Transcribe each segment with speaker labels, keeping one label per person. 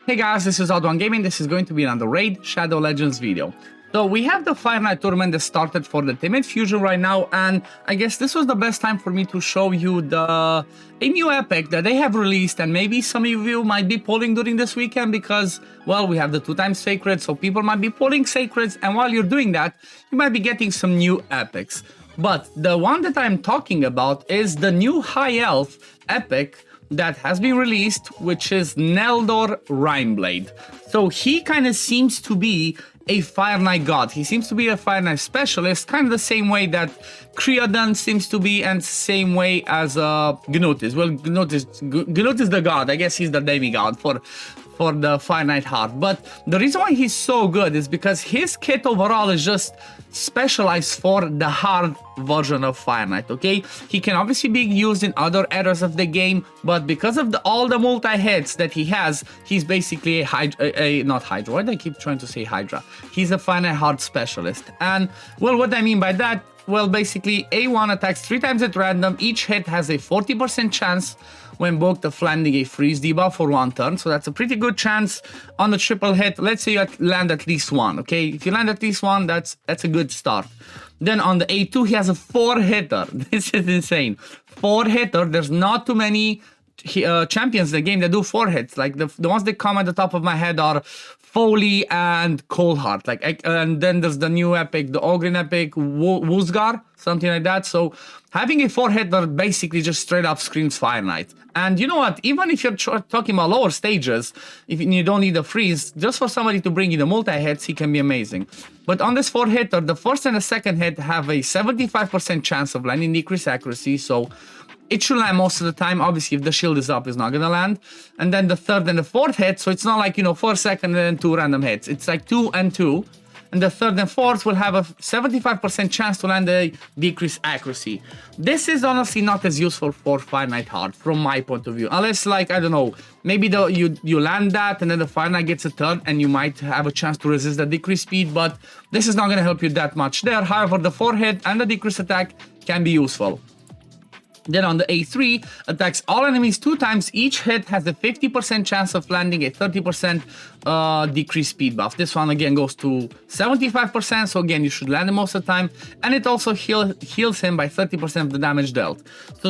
Speaker 1: Hey guys, this is OddOneGaming. This is going to be another Raid Shadow Legends video. So we have the Fire Night tournament that started for the Timid Fusion right now, and I guess this was the best time for me to show you a new epic that they have released, and maybe some of you might be pulling during this weekend because, well, we have the 2x Sacred, so people might be pulling Sacreds, and while you're doing that, you might be getting some new epics. But the one that I'm talking about is the new High Elf epic that has been released, which is Neldor Rimeblade. So he kind of seems to be a Fire Knight god. He seems to be a Fire Knight specialist, kind of the same way that Creodon seems to be, and same way as Gnut is. Well, Gnut is the god. I guess he's the demigod for the Fire Knight Heart. But the reason why he's so good is because his kit overall is just specialized for the hard version of Fire Knight, okay? He can obviously be used in other eras of the game, but because of all the multi-hits that he has, he's basically not Hydra. Why do I keep trying to say Hydra? He's a Fire Knight Heart specialist. And, well, what I mean by that, well, basically, A1 attacks 3 times at random. Each hit has a 40% chance when booked of landing a freeze debuff for 1 turn. So that's a pretty good chance on the triple hit. Let's say you land at least 1, okay? If you land at least 1, that's a good start. Then on the A2, he has a 4-hitter. This is insane. 4-hitter. There's not too many champions in the game that do 4 hits. Like the ones that come at the top of my head are Foley and Coldheart. And then there's the new epic, the Ogrin epic, Woosgar, something like that. So having a 4-hitter basically just straight up screams Fire Knight. And you know what? Even if you're talking about lower stages, if you don't need a freeze, just for somebody to bring you the multi-hits, he can be amazing. But on this 4-hitter, the first and the second hit have a 75% chance of landing decreased accuracy. So it should land most of the time. Obviously, if the shield is up, it's not gonna land. And then the third and the fourth hit, so it's not like, 4 second and then 2 random hits. It's like 2 and 2. And the third and fourth will have a 75% chance to land a decreased accuracy. This is honestly not as useful for Fire Knight Heart, from my point of view. Unless, like, I don't know, maybe you land that and then the Fire Knight gets a turn and you might have a chance to resist the decreased speed, but this is not gonna help you that much there. However, the 4-hit and the decreased attack can be useful. Then on the A3, attacks all enemies 2 times. Each hit has a 50% chance of landing a 30% decreased speed buff. This one again goes to 75%, so again you should land it most of the time. And it also heals him by 30% of the damage dealt.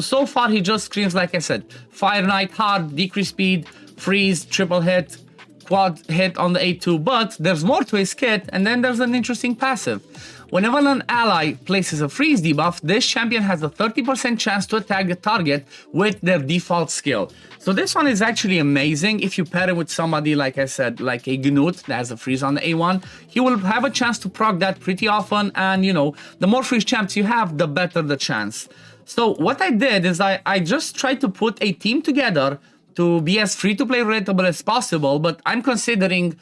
Speaker 1: So far he just screams, like I said, Fire Knight, hard, decreased speed, freeze, triple hit, quad hit on the A2, but there's more to his kit, and then there's an interesting passive. Whenever an ally places a freeze debuff, this champion has a 30% chance to attack the target with their default skill. So this one is actually amazing. If you pair it with somebody, like I said, like a Gnut that has a freeze on the A1, he will have a chance to proc that pretty often, and the more freeze champs you have, the better the chance. So what I did is I just tried to put a team together to be as free-to-play relatable as possible, but I'm considering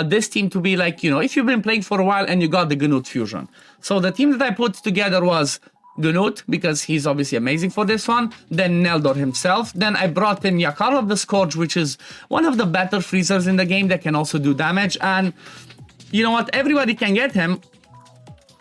Speaker 1: this team to be like, if you've been playing for a while and you got the Gnut fusion. So the team that I put together was Gnut, because he's obviously amazing for this one, then Neldor himself, then I brought in Yakar of the Scourge, which is one of the better freezers in the game that can also do damage, and you know what, everybody can get him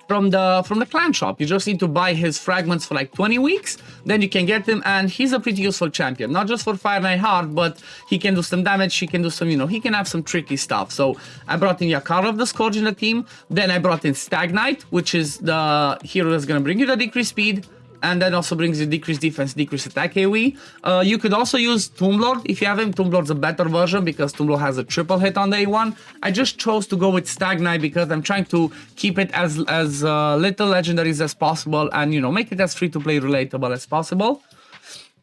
Speaker 1: from the clan shop. You just need to buy his fragments for like 20 weeks, then you can get him, and he's a pretty useful champion, not just for Fire Knight Heart, but he can do some damage, he can do some, he can have some tricky stuff. So I brought in Yakar of the Scourge in the team, then I brought in Stag Knight, which is the hero that's gonna bring you the decreased speed, and then also brings you decreased defense, decreased attack AoE. You could also use Tomb Lord if you have him. Tomb Lord's a better version because Tomb Lord has a triple hit on the A1. I just chose to go with Stag Knight because I'm trying to keep it as little legendaries as possible and, make it as free-to-play relatable as possible.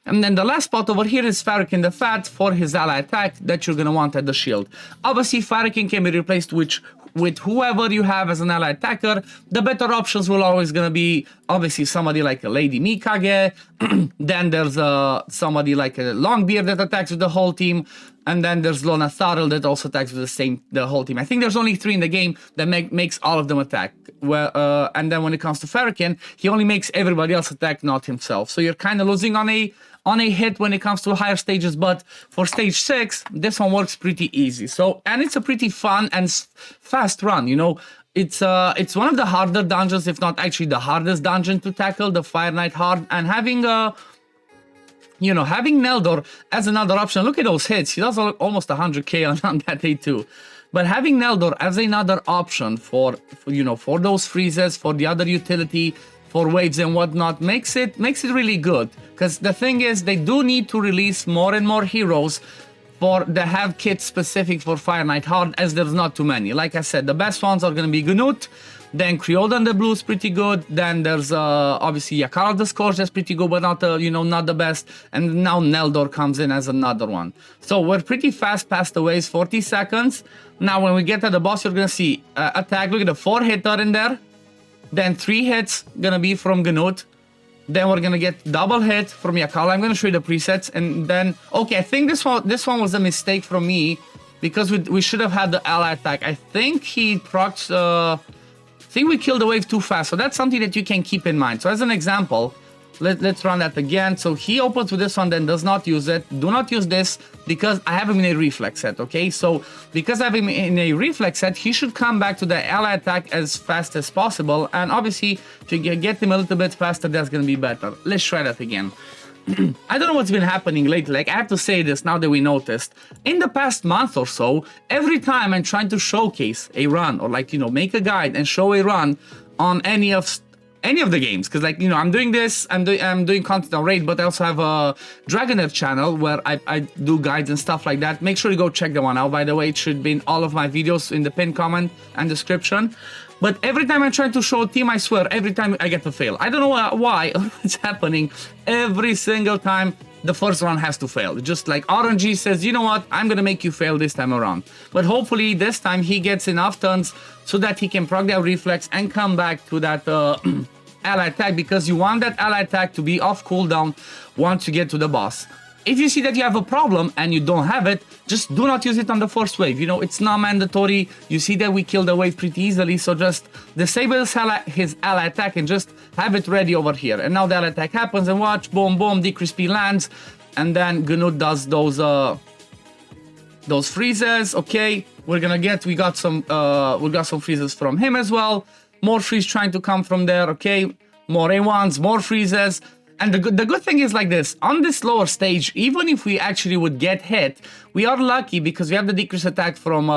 Speaker 1: And then the last spot over here is Farrakhan the Fat for his ally attack that you're gonna want at the shield. Obviously, Farrakhan can be replaced with whoever you have as an ally attacker. The better options will always gonna be obviously somebody like a Lady Mikage. Then there's somebody like a Longbeard that attacks with the whole team. And then there's Lona Tharil that also attacks with the whole team. I think there's only 3 in the game that makes all of them attack. And then when it comes to Farrakhan, he only makes everybody else attack, not himself. So you're kind of losing on a hit when it comes to higher stages, but for stage 6, this one works pretty easy. So, and it's a pretty fun and fast run, It's one of the harder dungeons, if not actually the hardest dungeon to tackle, the Fire Knight Heart, and having you know, having Neldor as another option, look at those hits. He does almost 100k on that A2. But having Neldor as another option for you know, for those freezes, for the other utility, for waves and whatnot, makes it really good. Because the thing is, they do need to release more and more heroes for that have kits specific for Fire Knight Hard, as there's not too many. Like I said, the best ones are going to be Gnut, then Creodan the Blue is pretty good, then there's obviously Yakar the Scourge, that's pretty good, but not you know, not the best, and now Neldor comes in as another one. So we're pretty fast past the waves, 40 seconds. Now when we get to the boss, you're gonna see attack, look at the 4 hitter in there, then 3 hits gonna be from Gnut, then we're gonna get double hit from Yakar. I'm gonna show you the presets, and then, okay, I think this one was a mistake from me, because we should have had the ally attack. I think he procs, I think we killed the wave too fast, so that's something that you can keep in mind. So as an example, let's run that again. So he opens with this one, then does not use it. Do not use this because I have him in a reflex set, okay? So because I have him in a reflex set, he should come back to the ally attack as fast as possible. And obviously, if you get him a little bit faster, that's gonna be better. Let's try that again. I don't know what's been happening lately. Like, I have to say this now that we noticed. In the past month or so, every time I'm trying to showcase a run, or like, you know, make a guide and show a run on any of the games, because, like, you know, I'm doing this, I'm doing content on Raid, but I also have a Dragonair channel where I do guides and stuff like that. Make sure you go check that one out, by the way. It should be in all of my videos in the pinned comment and description. But every time I'm trying to show a team, I swear, every time I get to fail. I don't know why it's happening. Every single time, the first run has to fail. Just like RNG says, you know what, I'm gonna make you fail this time around. But hopefully this time he gets enough turns so that he can proc that reflex and come back to that ally attack, because you want that ally attack to be off cooldown once you get to the boss. If you see that you have a problem and you don't have it, just do not use it on the first wave. You know, it's not mandatory. You see that we killed the wave pretty easily, so just disable his ally attack and just have it ready over here. And now the ally attack happens, and watch, boom, boom, decrease speed lands, and then Gnut does those freezes. Okay, we got some freezes from him as well. More freeze trying to come from there. Okay, more A1s, more freezes. And the good thing is like this, on this lower stage, even if we actually would get hit, we are lucky because we have the decrease attack from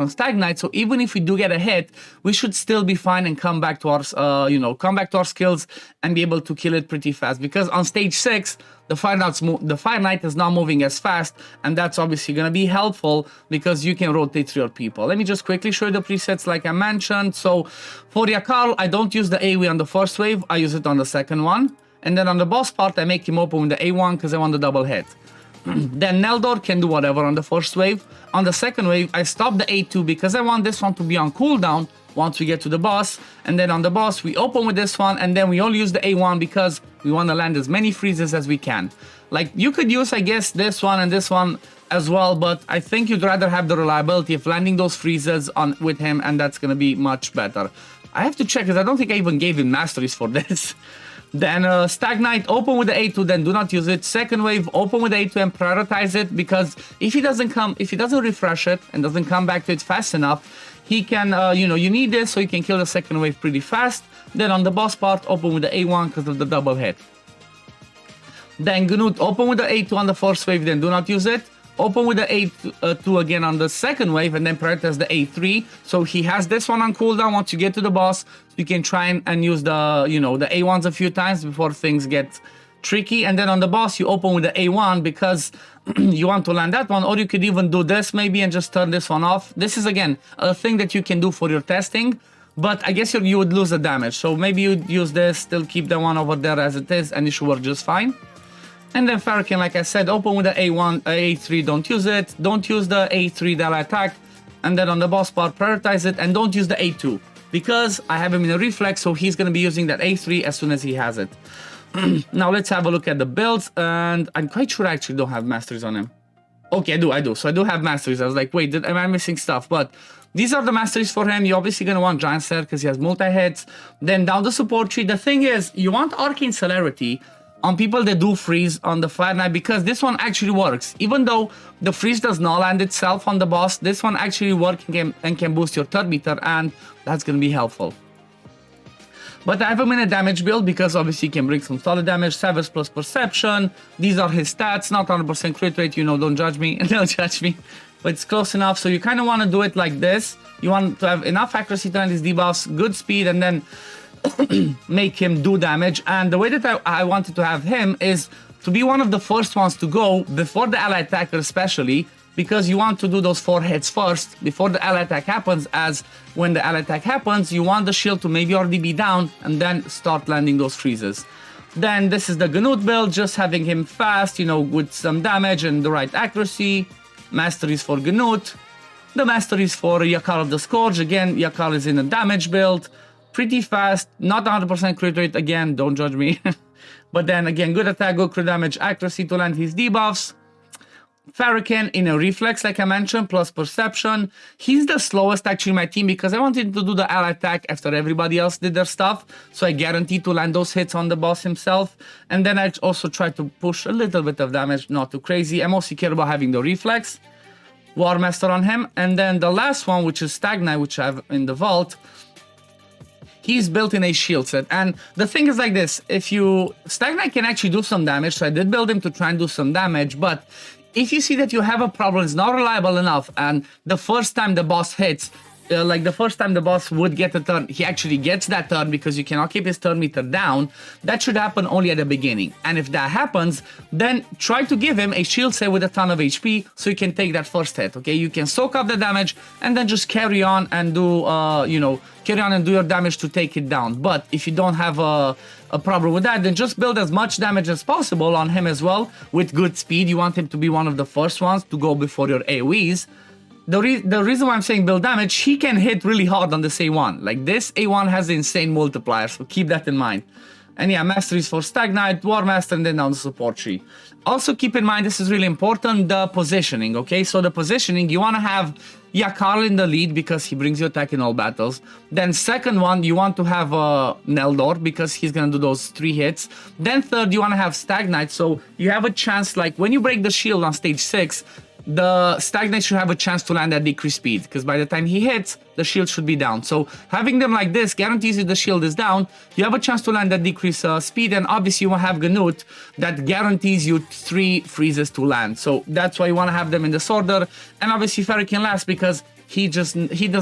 Speaker 1: Stag Knight. So even if we do get a hit, we should still be fine and come back to our come back to our skills and be able to kill it pretty fast. Because on stage 6, the Fire Knight is not moving as fast, and that's obviously gonna be helpful because you can rotate through your people. Let me just quickly show you the presets like I mentioned. So for Yakar, I don't use the AoE on the first wave, I use it on the second one. And then on the boss part, I make him open with the A1 because I want the double hit. Then Neldor can do whatever on the first wave. On the second wave, I stop the A2 because I want this one to be on cooldown once we get to the boss. And then on the boss, we open with this one, and then we only use the A1 because we want to land as many freezes as we can. Like, you could use, I guess, this one and this one as well, but I think you'd rather have the reliability of landing those freezes with him, and that's going to be much better. I have to check because I don't think I even gave him masteries for this. Then Stag Knight, open with the A2, then do not use it. Second wave, open with the A2 and prioritize it, because if he doesn't refresh it and doesn't come back to it fast enough, he can, you need this so you can kill the second wave pretty fast. Then on the boss part, open with the A1 because of the double hit. Then Gnut, open with the A2 on the first wave, then do not use it. Open with the A2 again on the second wave, and then prioritize the A3. So he has this one on cooldown once you get to the boss. You can try and use the, the A1s a few times before things get tricky. And then on the boss, you open with the A1 because you want to land that one, or you could even do this maybe and just turn this one off. This is, again, a thing that you can do for your testing, but I guess you would lose the damage. So maybe you'd use this, still keep the one over there as it is, and it should work just fine. And then Farrakhan, like I said, open with the A1, A3, don't use it. Don't use the A3 that I attack. And then on the boss part, prioritize it, and don't use the A2. Because I have him in a reflex, so he's going to be using that A3 as soon as he has it. Now let's have a look at the builds, and I'm quite sure I actually don't have masteries on him. Okay, I do. So I do have masteries. I was like, wait, am I missing stuff? But these are the masteries for him. You're obviously going to want Giant Slayer because he has multi-hits. Then down the support tree, the thing is, you want Arcane Celerity on people that do freeze on the Fire Knight, because this one actually works. Even though the freeze does not land itself on the boss, this one actually works and can boost your turn meter, and that's going to be helpful. But I have him in a damage build because obviously he can bring some solid damage. Savage plus perception. These are his stats, not 100% crit rate, you know, don't judge me. Don't judge me. But it's close enough, so you kind of want to do it like this. You want to have enough accuracy to land his debuffs, good speed, and then make him do damage. And the way that I wanted to have him is to be one of the first ones to go before the ally attacker, especially because you want to do those 4 hits first before the ally attack happens, as when the ally attack happens you want the shield to maybe already be down and then start landing those freezes. Then this is the Gnut build, just having him fast, you know, with some damage and the right accuracy. Masteries for Gnut. The masteries for Yakar of the Scourge. Again, Yakar is in a damage build. Pretty fast, not 100% crit rate, again, don't judge me. But then again, good attack, good crit damage, accuracy to land his debuffs. Farrakhan in a reflex, like I mentioned, plus perception. He's the slowest actually in my team because I wanted to do the ally attack after everybody else did their stuff. So I guaranteed to land those hits on the boss himself. And then I also tried to push a little bit of damage, not too crazy. I mostly care about having the reflex. War Master on him. And then the last one, which is Stagnite, which I have in the vault. He's built in a shield set, and the thing is like this, Stagnite can actually do some damage, so I did build him to try and do some damage, but if you see that you have a problem, it's not reliable enough, and the first time the boss hits, like the first time the boss would get a turn, he actually gets that turn because you cannot keep his turn meter down. That should happen only at the beginning. And if that happens, then try to give him a shield set with a ton of HP so you can take that first hit, okay? You can soak up the damage and then just carry on and do, carry on and do your damage to take it down. But if you don't have a problem with that, then just build as much damage as possible on him as well with good speed. You want him to be one of the first ones to go before your AoEs. The reason why I'm saying build damage, he can hit really hard on this A1. Like this A1 has an insane multiplier, so keep that in mind. And yeah, masteries for Stagnite, War Master, and then down the support tree. Also keep in mind, this is really important, the positioning, okay? So the positioning, you want to have Yakar in the lead because he brings you attack in all battles. Then second one, you want to have Neldor because he's going to do those 3 hits. Then third, you want to have Stagnite, so you have a chance, like when you break the shield on stage 6, the Stagnite should have a chance to land at decreased speed, because by the time he hits, the shield should be down. So having them like this guarantees if the shield is down, you have a chance to land at decreased speed, and obviously you will have Gnut that guarantees you 3 freezes to land. So that's why you want to have them in this order. And obviously Farrakhan last because he does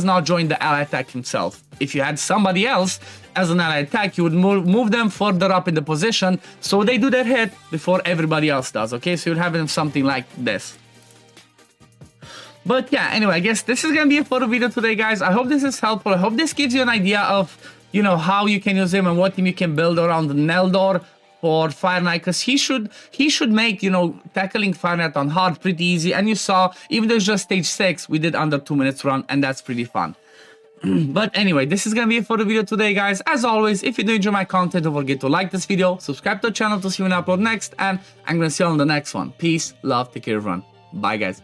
Speaker 1: not join the ally attack himself. If you had somebody else as an ally attack, you would move them further up in the position so they do their hit before everybody else does, okay? So you'd have them something like this. But yeah, anyway, I guess this is gonna be a photo video today, guys. I hope this is helpful. I hope this gives you an idea of, you know, how you can use him and what team you can build around Neldor for Fire Knight, because he should make, you know, tackling Fire Knight on hard pretty easy. And you saw, even though it's just stage 6, we did under 2 minutes run, and that's pretty fun. But anyway, this is gonna be a photo video today, guys. As always, if you do enjoy my content, don't forget to like this video, subscribe to the channel to see when I upload next, and I'm gonna see you on the next one. Peace, love, take care, everyone. Bye, guys.